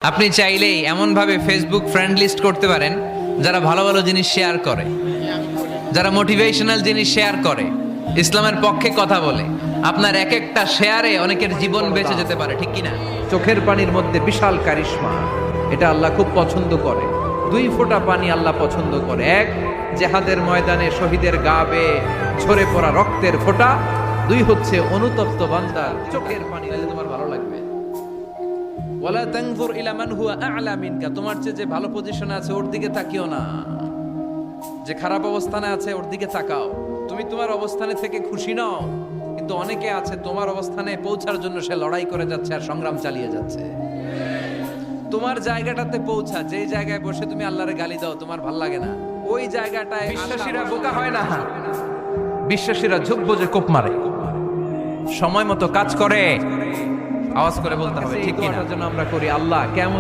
আপনি চাইলেই এমন ভাবে ফেসবুক ফ্রেন্ড লিস্ট করতে পারেন যারা ভালো ভালো জিনিস শেয়ার করে, যারা মোটিভেশনাল জিনিস শেয়ার করে, ইসলামের পক্ষে কথা বলে। আপনার এক একটা শেয়ারে অনেকের জীবন বেঁচে যেতে পারে, ঠিক কিনা? চোখের পানির মধ্যে বিশাল কারিশমা, এটা আল্লাহ খুব পছন্দ করে। 2 ফোঁটা পানি আল্লাহ পছন্দ করে। এক, জেহাদের ময়দানে শহীদের গা বেয়ে ঝরে পড়া রক্তের ফোঁটা। 2 হচ্ছে অনুতপ্ত বান্দার চোখের পানি। তাহলে তোমার ভালো লাগবে। ওয়ালা তানজুর ইলা মান হুয়া আ'লা মিনকা, তোমার চেয়ে যে ভালো পজিশনে আছে ওর দিকে তাকিও না, যে খারাপ অবস্থানে আছে ওর দিকে তাকাও। তুমি তোমার অবস্থানে থেকে খুশি নও, কিন্তু অনেকে আছে তোমার অবস্থানে পৌঁছার জন্য সে লড়াই করে যাচ্ছে আর সংগ্রাম চালিয়ে যাচ্ছে। তোমার জায়গাটাতে পৌঁছা, যেই জায়গায় বসে তুমি আল্লাহরে গালি দাও তোমার ভাল লাগে না, ওই জায়গাটায় বিশ্বাসীরা বোকা হয় না, বিশ্বাসীরা ঝুঁক বোঝে কোপ মারে, সময় মতো কাজ করে। আওয়াজ করে বলতে হবে ঠিক কিনা? যেন আমরা করি। আল্লাহ কেমন